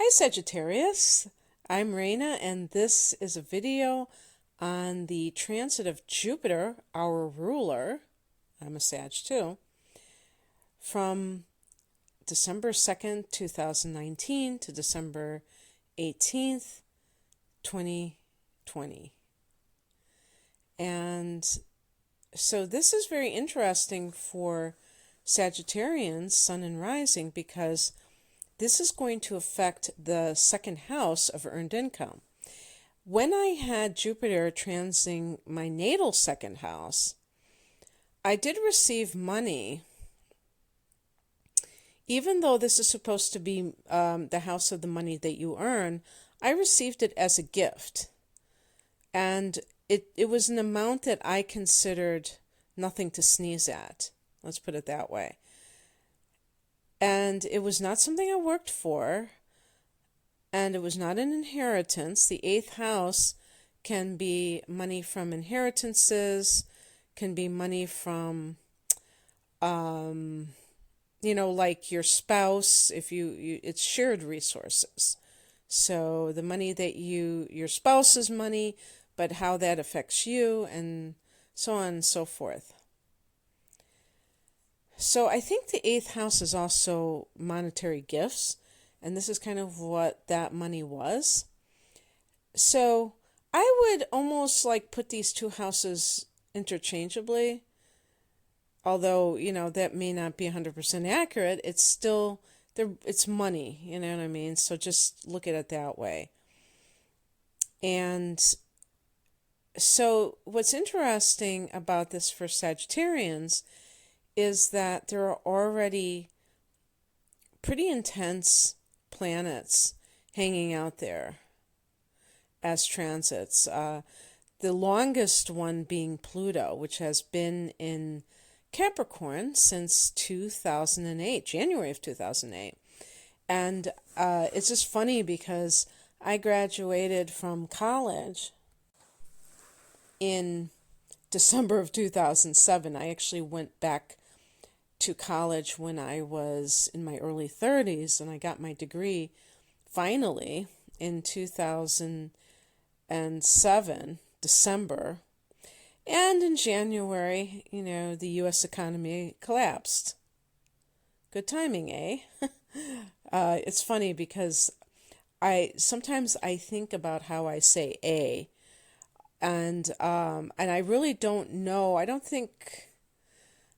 Hi Sagittarius, I'm Raina and this is a video on the transit of Jupiter, our ruler, I'm a Sag too, from December 2nd, 2019 to December 18th, 2020. And so this is very interesting for Sagittarians, Sun and Rising, because this is going to affect the second house of earned income. When I had Jupiter transing my natal second house, I did receive money, even though this is supposed to be the house of the money that you earn. I received it as a gift, and it was an amount that I considered nothing to sneeze at. Let's put it that way. And it was not something I worked for, and it was not an inheritance. The eighth house can be money from inheritances, can be money from, like your spouse, if it's shared resources. So the money that your spouse's money, but how that affects you, and so on and so forth. So I think the eighth house is also monetary gifts, and this is kind of what that money was. So I would almost like put these two houses interchangeably, although, that may not be 100% accurate. It's still, it's money, you know what I mean? So just look at it that way. And so what's interesting about this for Sagittarians is that there are already pretty intense planets hanging out there as transits. The longest one being Pluto, which has been in Capricorn since 2008, January of 2008. And it's just funny because I graduated from college in December of 2007. I actually went back to college when I was in my early 30s, and I got my degree finally in 2007, December. And in January, the U.S. economy collapsed. Good timing, eh? It's funny because sometimes I think about how I say "a," and I really don't know. I don't think.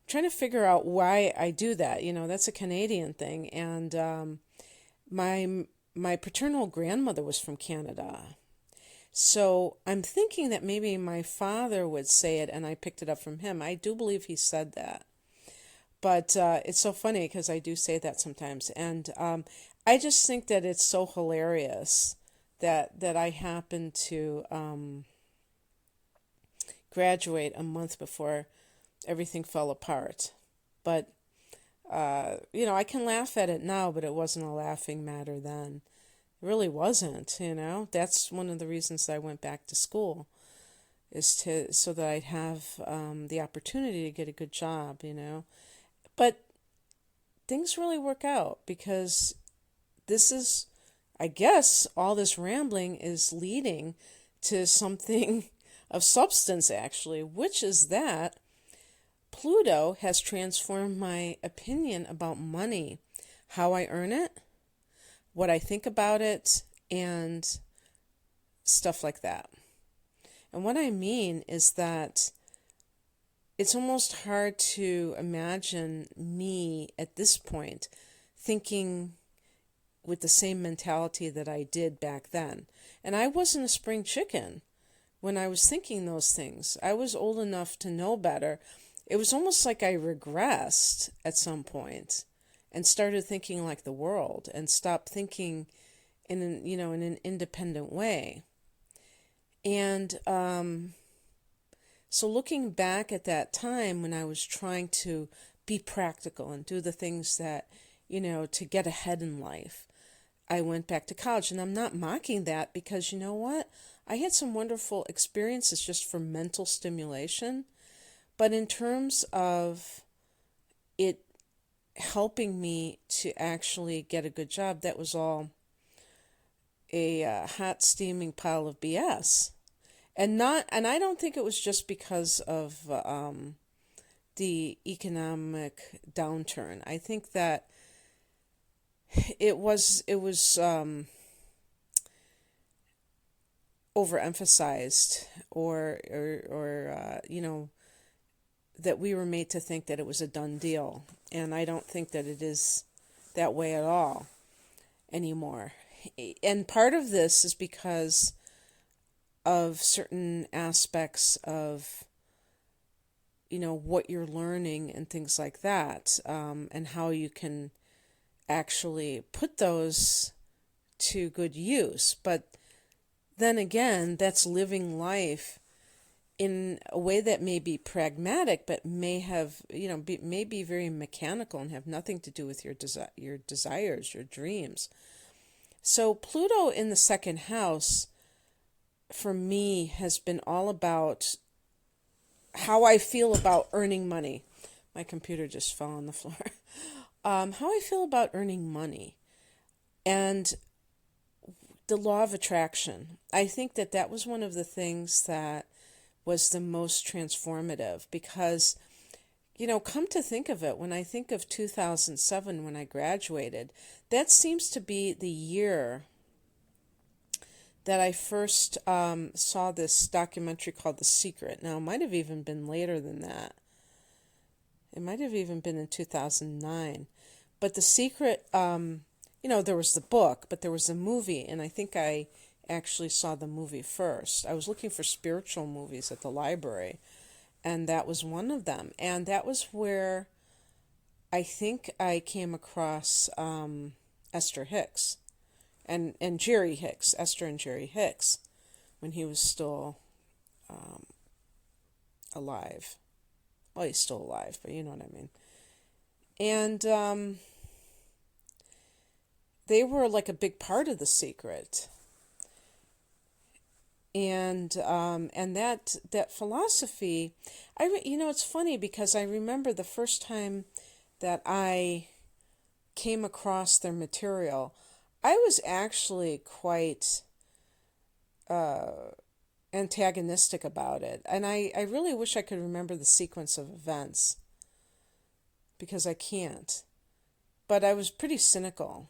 Trying to figure out why I do that. That's a Canadian thing. And my paternal grandmother was from Canada. So I'm thinking that maybe my father would say it and I picked it up from him. I do believe he said that. But it's so funny because I do say that sometimes. And I just think that it's so hilarious that I happened to graduate a month before everything fell apart. But, I can laugh at it now, but it wasn't a laughing matter then. It really wasn't, That's one of the reasons that I went back to school, is so that I'd have the opportunity to get a good job, But things really work out because this is, I guess, all this rambling is leading to something of substance, actually, which is that Pluto has transformed my opinion about money, how I earn it, what I think about it, and stuff like that. And what I mean is that it's almost hard to imagine me at this point thinking with the same mentality that I did back then. And I wasn't a spring chicken when I was thinking those things. I was old enough to know better. It was almost like I regressed at some point and started thinking like the world and stopped thinking in an independent way. And so looking back at that time when I was trying to be practical and do the things that, to get ahead in life, I went back to college. And I'm not mocking that because you know what? I had some wonderful experiences just for mental stimulation. But in terms of it helping me to actually get a good job, that was all a hot steaming pile of BS. And I don't think it was just because of the economic downturn. I think that it was overemphasized, or that we were made to think that it was a done deal, and I don't think that it is that way at all anymore. And part of this is because of certain aspects of what you're learning and things like that, and how you can actually put those to good use. But then again, that's living life in a way that may be pragmatic, but may have, may be very mechanical and have nothing to do with your desires, your dreams. So Pluto in the second house, for me, has been all about how I feel about earning money. My computer just fell on the floor. How I feel about earning money. And the law of attraction. I think that that was one of the things that was the most transformative, because, come to think of it, when I think of 2007, when I graduated, that seems to be the year that I first saw this documentary called The Secret. Now, it might have even been later than that. It might have even been in 2009. But The Secret, there was the book, but there was a movie, and I think I actually saw the movie first. I was looking for spiritual movies at the library, and that was one of them. And that was where I think I came across Esther Hicks and Jerry Hicks, Esther and Jerry Hicks, when he was still alive. Well, he's still alive, but you know what I mean. And they were like a big part of The Secret. And that philosophy, it's funny because I remember the first time that I came across their material, I was actually quite antagonistic about it. And I really wish I could remember the sequence of events, because I can't. But I was pretty cynical.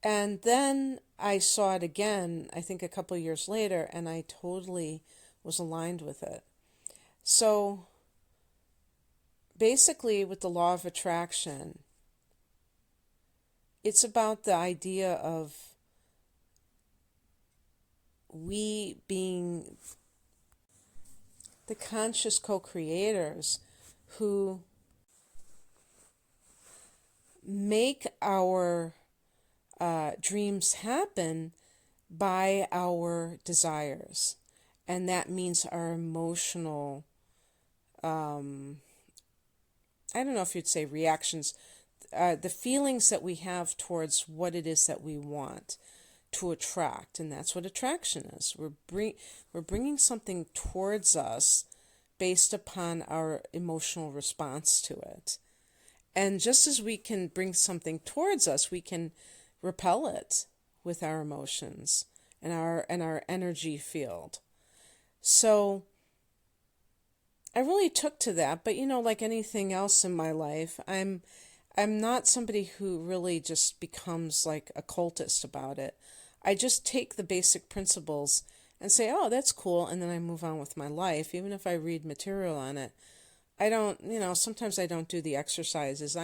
And then I saw it again, I think a couple of years later, and I totally was aligned with it. So basically, with the law of attraction, it's about the idea of we being the conscious co-creators who make our dreams happen by our desires. And that means our emotional, I don't know if you'd say reactions, the feelings that we have towards what it is that we want to attract. And that's what attraction is. We're bringing something towards us based upon our emotional response to it. And just as we can bring something towards us, we can repel it with our emotions and our energy field. So I really took to that, but like anything else in my life, I'm not somebody who really just becomes like a cultist about it. I just take the basic principles and say, oh, that's cool, and then I move on with my life. Even if I read material on it, I don't, sometimes I don't do the exercises.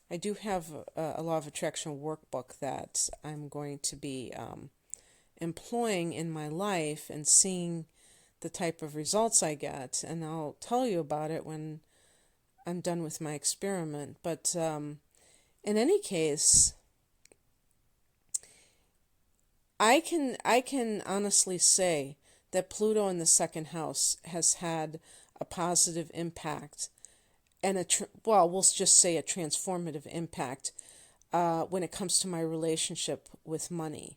I do have a law of attraction workbook that I'm going to be employing in my life and seeing the type of results I get. And I'll tell you about it when I'm done with my experiment. But in any case, I can honestly say that Pluto in the second house has had a positive impact, and we'll just say a transformative impact when it comes to my relationship with money,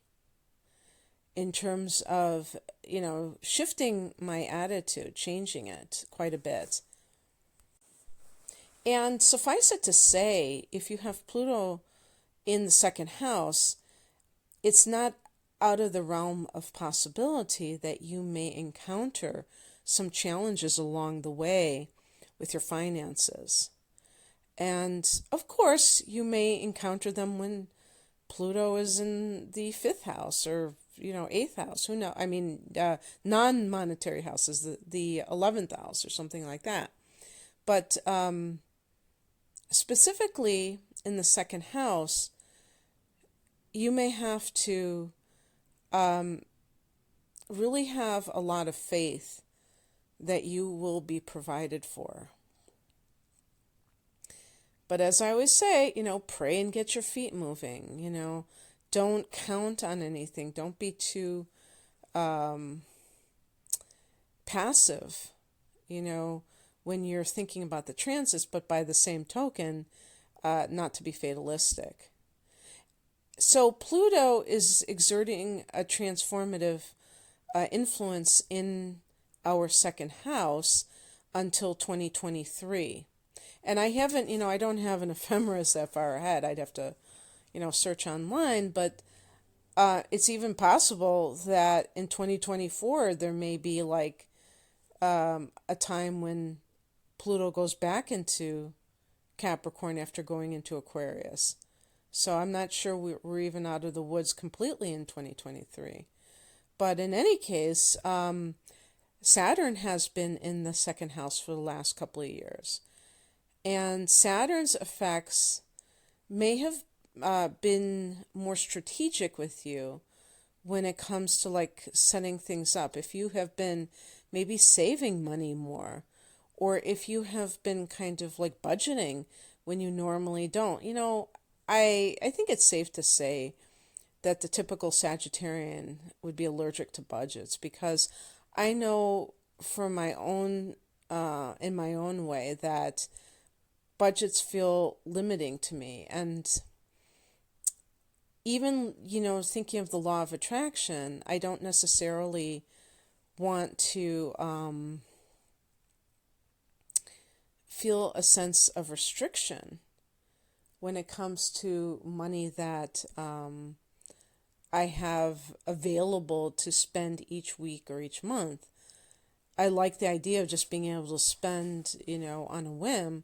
in terms of, shifting my attitude, changing it quite a bit. And suffice it to say, if you have Pluto in the second house, it's not out of the realm of possibility that you may encounter some challenges along the way with your finances. And of course, you may encounter them when Pluto is in the fifth house or, eighth house. Who knows? I mean, non-monetary houses, the 11th house or something like that. But specifically in the second house, you may have to really have a lot of faith that you will be provided for. But as I always say, pray and get your feet moving. Don't count on anything. Don't be too passive, when you're thinking about the transits, but by the same token, not to be fatalistic. So Pluto is exerting a transformative influence in our second house until 2023. And I haven't, I don't have an ephemeris that far ahead. I'd have to, search online, but it's even possible that in 2024 there may be like a time when Pluto goes back into Capricorn after going into Aquarius. So I'm not sure we're even out of the woods completely in 2023. But in any case, Saturn has been in the second house for the last couple of years. And Saturn's effects may have been more strategic with you when it comes to like setting things up. If you have been maybe saving money more, or if you have been kind of like budgeting when you normally don't. I think it's safe to say that the typical Sagittarian would be allergic to budgets, because I know from my own, in my own way, that budgets feel limiting to me. And even, thinking of the law of attraction, I don't necessarily want to feel a sense of restriction when it comes to money that I have available to spend each week or each month. I like the idea of just being able to spend, on a whim.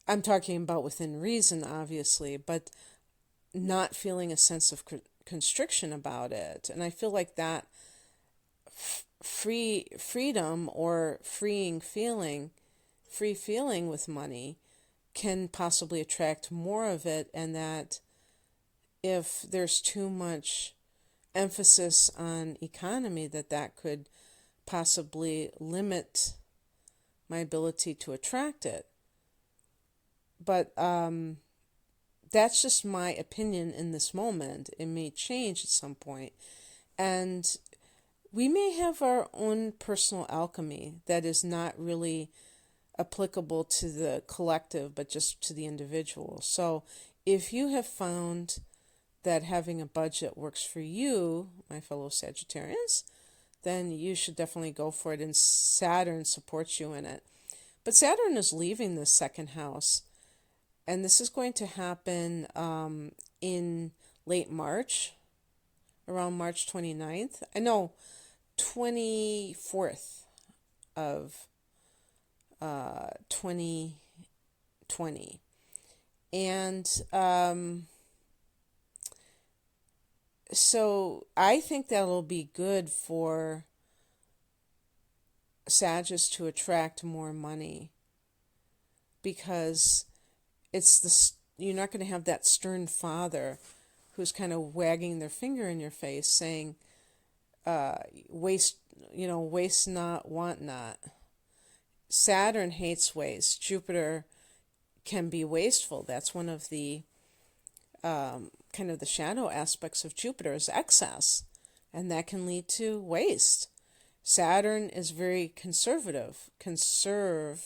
I'm talking about within reason, obviously, but not feeling a sense of constriction about it. And I feel like that freedom or free feeling with money can possibly attract more of it, and that if there's too much emphasis on economy, that could possibly limit my ability to attract it. But that's just my opinion in this moment. It may change at some point. And we may have our own personal alchemy that is not really applicable to the collective, but just to the individual. So if you have found that having a budget works for you, my fellow Sagittarians, then you should definitely go for it, and Saturn supports you in it. But Saturn is leaving the second house, and this is going to happen in late March, around March 29th. I know, 24th of 2020. And so I think that'll be good for Sagittarius to attract more money, because you're not going to have that stern father who's kind of wagging their finger in your face saying, waste not, want not. Saturn hates waste. Jupiter can be wasteful. That's one of the kind of the shadow aspects of Jupiter is excess, and that can lead to waste. Saturn is very conservative, conserving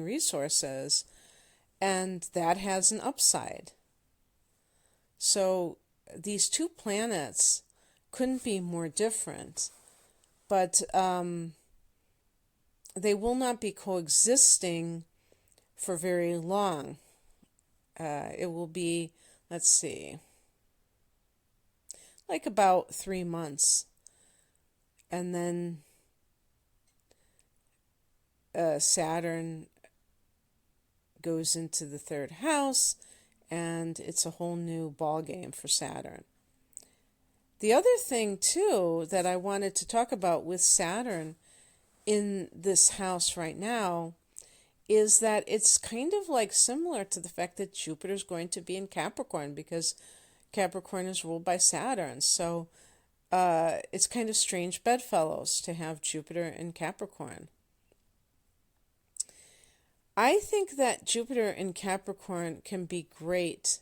resources, and that has an upside. So these two planets couldn't be more different, but they will not be coexisting for very long. It will be, let's see, like about 3 months. And then Saturn goes into the third house, and it's a whole new ball game for Saturn. The other thing, too, that I wanted to talk about with Saturn in this house right now is that it's kind of like similar to the fact that Jupiter's going to be in Capricorn, because Capricorn is ruled by Saturn. So it's kind of strange bedfellows to have Jupiter in Capricorn. I think that Jupiter in Capricorn can be great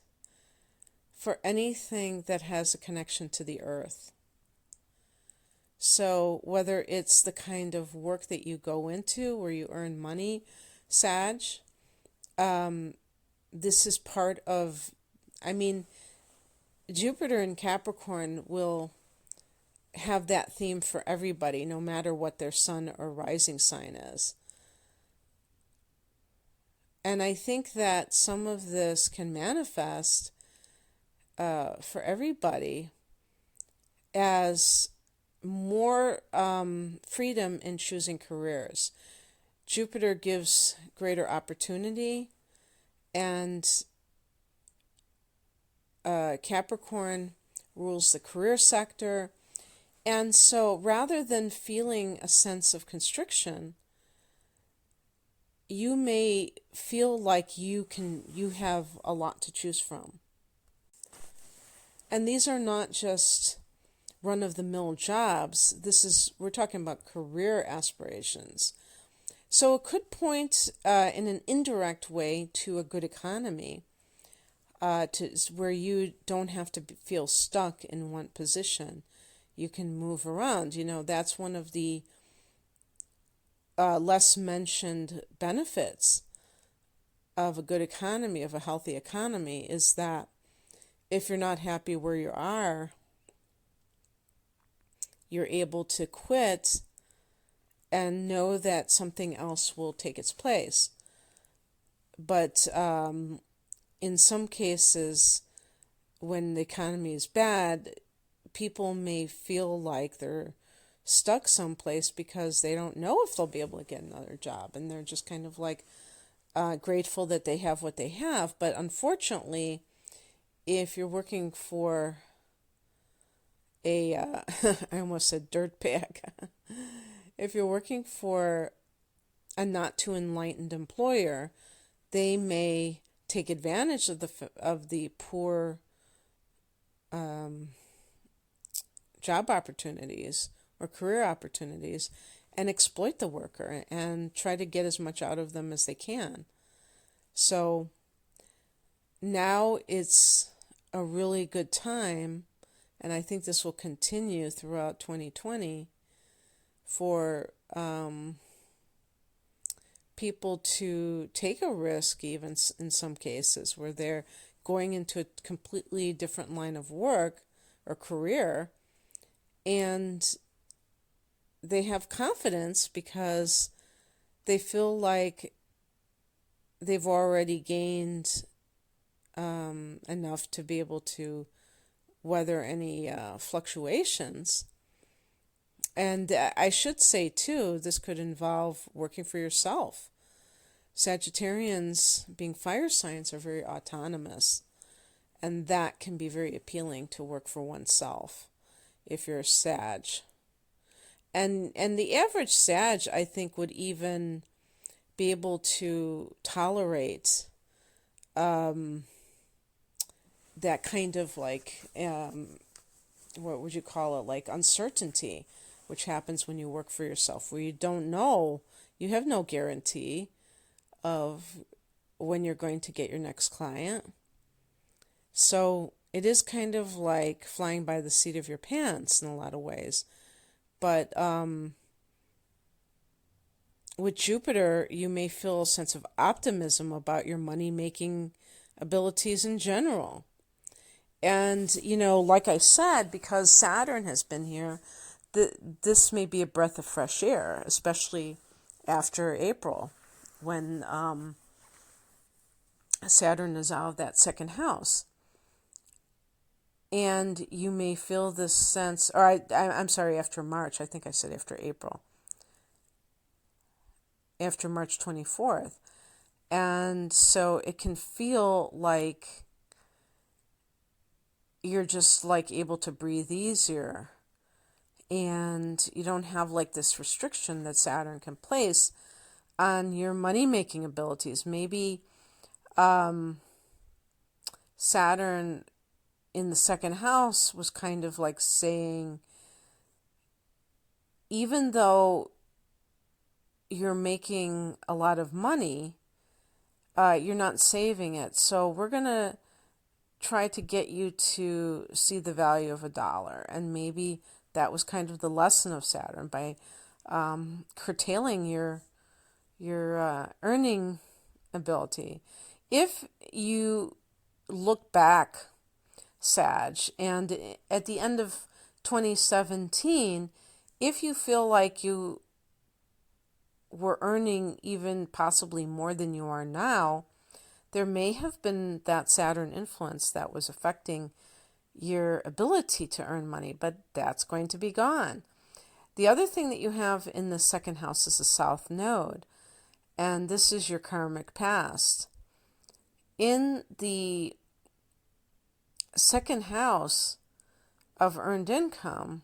for anything that has a connection to the earth. So whether it's the kind of work that you go into where you earn money, Sag, this is part of, Jupiter in Capricorn will have that theme for everybody, no matter what their sun or rising sign is. And I think that some of this can manifest for everybody as more freedom in choosing careers. Jupiter gives greater opportunity, and Capricorn rules the career sector. And so rather than feeling a sense of constriction, you may feel like you have a lot to choose from. And these are not just run-of-the-mill jobs. We're talking about career aspirations. So it could point in an indirect way to a good economy, where you don't have to feel stuck in one position. You can move around. That's one of the less mentioned benefits of a good economy, of a healthy economy, is that if you're not happy where you are, you're able to quit and know that something else will take its place. But in some cases, when the economy is bad, people may feel like they're stuck someplace because they don't know if they'll be able to get another job, and they're just kind of like grateful that they have what they have. But unfortunately, if you're working for I almost said dirt bag. If you're working for a not too enlightened employer, they may take advantage of the poor job opportunities or career opportunities and exploit the worker and try to get as much out of them as they can. So now it's a really good time, and I think this will continue throughout 2020, for people to take a risk, even in some cases, where they're going into a completely different line of work or career, and they have confidence because they feel like they've already gained enough to be able to weather any fluctuations. And I should say, too, this could involve working for yourself. Sagittarians, being fire signs, are very autonomous, and that can be very appealing to work for oneself if you're a Sag. And the average Sag, I think, would even be able to tolerate that kind of like, what would you call it, like uncertainty, which happens when you work for yourself, where you don't know, you have no guarantee of when you're going to get your next client. So it is kind of like flying by the seat of your pants in a lot of ways. But with Jupiter, you may feel a sense of optimism about your money-making abilities in general. And, like I said, because Saturn has been here, this may be a breath of fresh air, especially after April, when Saturn is out of that second house. And you may feel this sense, or I'm sorry, after March. I think I said after April. After March 24th. And so it can feel like you're just like able to breathe easier. And you don't have like this restriction that Saturn can place on your money-making abilities. Maybe Saturn in the second house was kind of like saying, even though you're making a lot of money, you're not saving it. So we're going to try to get you to see the value of $1. And maybe that was kind of the lesson of Saturn by curtailing your earning ability. If you look back, Sag, and at the end of 2017, if you feel like you were earning even possibly more than you are now, there may have been that Saturn influence that was affecting your ability to earn money, but that's going to be gone. The other thing that you have in the second house is the South Node, and this is your karmic past. In the second house of earned income,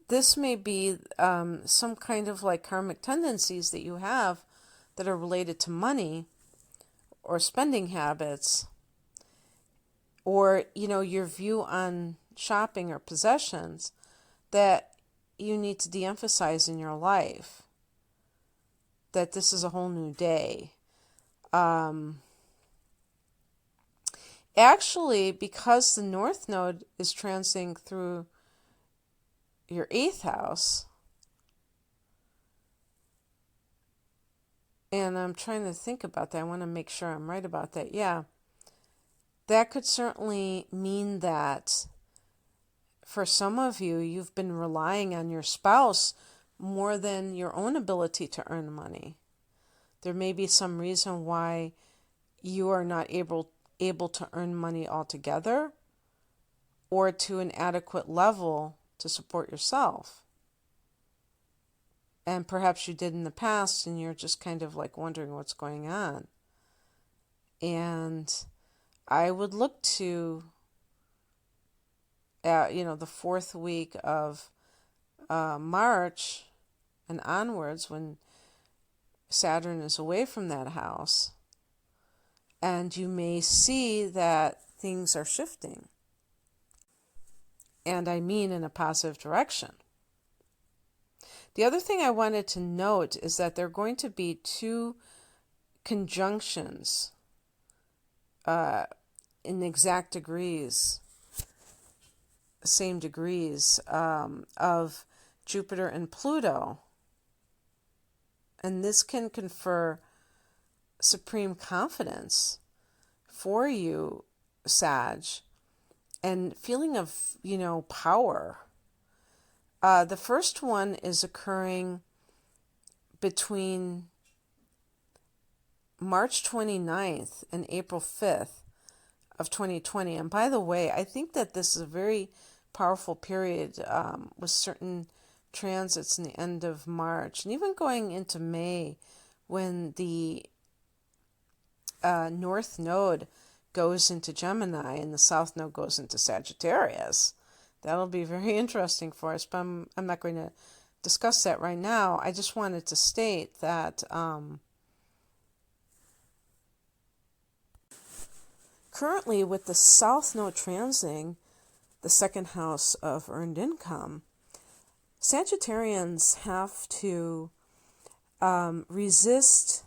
this may be some kind of like karmic tendencies that you have that are related to money or spending habits, or your view on shopping or possessions that you need to de-emphasize in your life. That this is a whole new day. Actually, because the North Node is transiting through your 8th house, and I'm trying to think about that. I want to make sure I'm right about that. Yeah. That could certainly mean that for some of you, you've been relying on your spouse more than your own ability to earn money. There may be some reason why you are not able to earn money altogether or to an adequate level to support yourself. And perhaps you did in the past and you're just kind of like wondering what's going on. And I would look to, the 4th week of March and onwards, when Saturn is away from that house, and you may see that things are shifting. And I mean in a positive direction. The other thing I wanted to note is that there are going to be 2 conjunctions in exact degrees, same degrees, of Jupiter and Pluto. And this can confer supreme confidence for you, Sag, and feeling of, power. The first one is occurring between March 29th and April 5th of 2020. And by the way, I think that this is a very powerful period with certain transits in the end of March and even going into May, when the North Node goes into Gemini and the South Node goes into Sagittarius. That'll be very interesting for us, but I'm not going to discuss that right now. I just wanted to state that currently, with the South Node transiting the second house of earned income, Sagittarians have to resist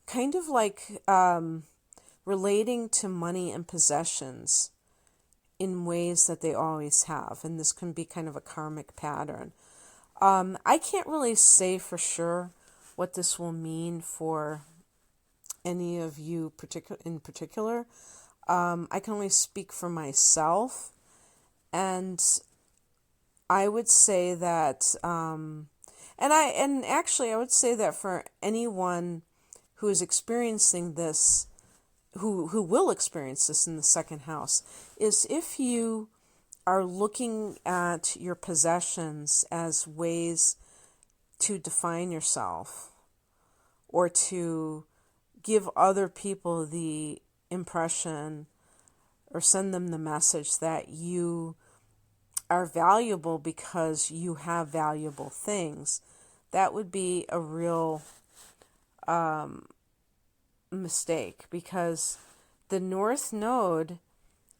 kind of like relating to money and possessions in ways that they always have. And this can be kind of a karmic pattern. I can't really say for sure what this will mean for any of you in particular. I can only speak for myself. And I would say that, and actually I would say that for anyone who is experiencing this, who will experience this in the second house, is if you are looking at your possessions as ways to define yourself or to give other people the impression or send them the message that you are valuable because you have valuable things, that would be a real mistake, because the North Node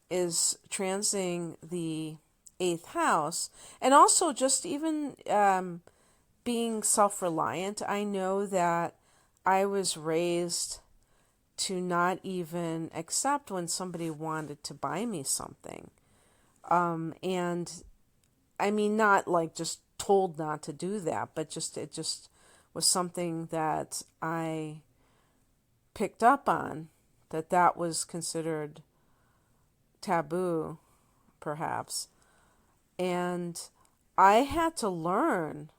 is transing the 8th house, and also just even being self-reliant. I know that I was raised to not even accept when somebody wanted to buy me something. And I mean, not like just told not to do that, but just it just was something that I picked up on, that was considered taboo, perhaps. And I had to learn,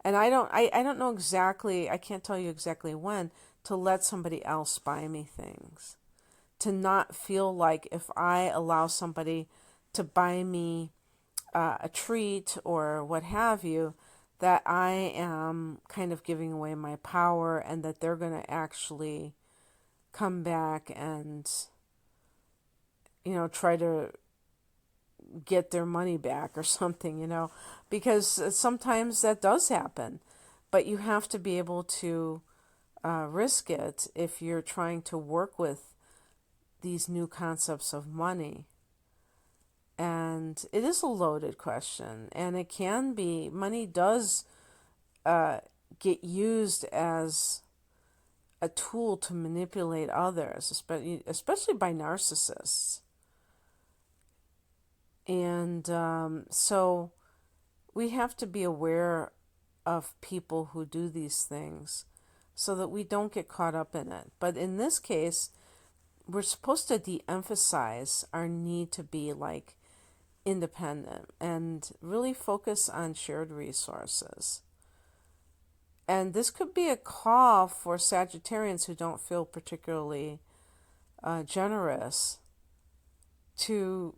and I don't know exactly, I can't tell you exactly when, to let somebody else buy me things. To not feel like if I allow somebody to buy me a treat or what have you, that I am kind of giving away my power, and that they're going to actually come back and, try to get their money back or something, because sometimes that does happen. But you have to be able to risk it if you're trying to work with these new concepts of money. And it is a loaded question, and it can be, money does get used as a tool to manipulate others, especially by narcissists. And so we have to be aware of people who do these things so that we don't get caught up in it. But in this case, we're supposed to de-emphasize our need to be like independent and really focus on shared resources. And this could be a call for Sagittarians who don't feel particularly generous to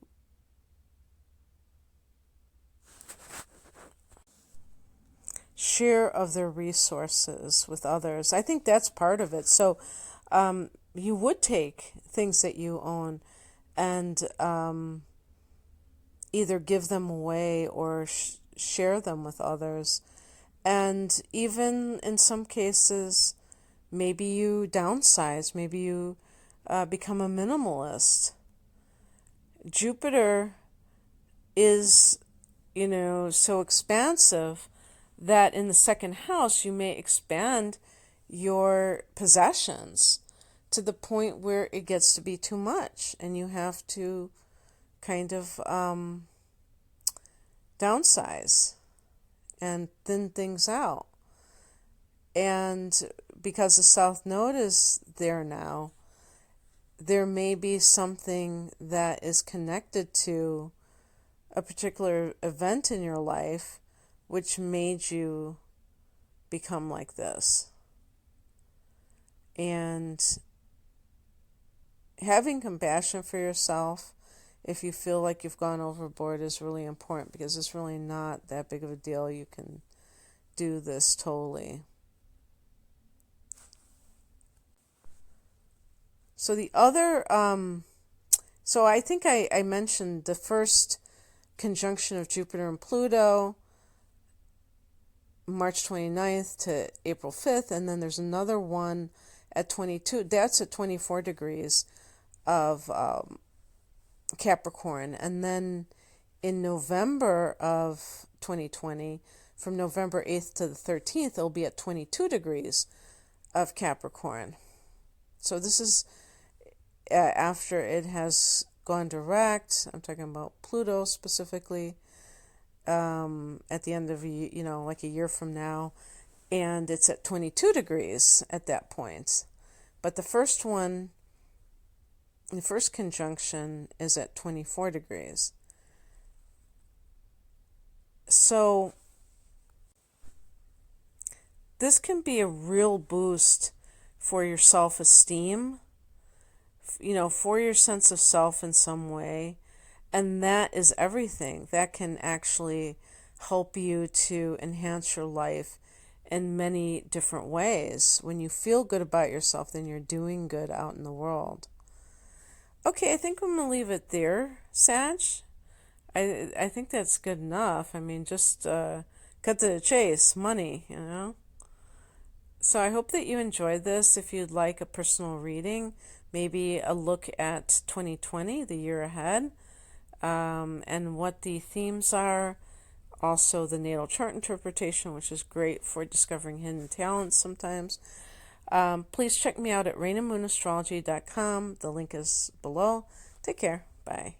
share of their resources with others. I think that's part of it. So you would take things that you own and either give them away or share them with others. And even in some cases, maybe you downsize, maybe you become a minimalist. Jupiter is, so expansive that in the second house you may expand your possessions to the point where it gets to be too much and you have to kind of downsize and thin things out. And because the South Node is there now, there may be something that is connected to a particular event in your life which made you become like this. And having compassion for yourself if you feel like you've gone overboard is really important, because it's really not that big of a deal. You can do this totally. So the other, so I think I mentioned the first conjunction of Jupiter and Pluto, March 29th to April 5th, and then there's another one at 22, that's at 24 degrees of Capricorn. And then in November of 2020, from November 8th to the 13th, it'll be at 22 degrees of Capricorn. So this is after it has gone direct. I'm talking about Pluto specifically, at the end of, like a year from now. And it's at 22 degrees at that point. But the first conjunction is at 24 degrees. So this can be a real boost for your self-esteem, for your sense of self in some way. And that is everything. That can actually help you to enhance your life in many different ways. When you feel good about yourself, then you're doing good out in the world. Okay, I think I'm going to leave it there, Sag. I think that's good enough. I mean, just cut to the chase, money. So I hope that you enjoyed this. If you'd like a personal reading, maybe a look at 2020, the year ahead, and what the themes are. Also, the natal chart interpretation, which is great for discovering hidden talents sometimes. Please check me out at rainandmoonastrology.com. The link is below. Take care. Bye.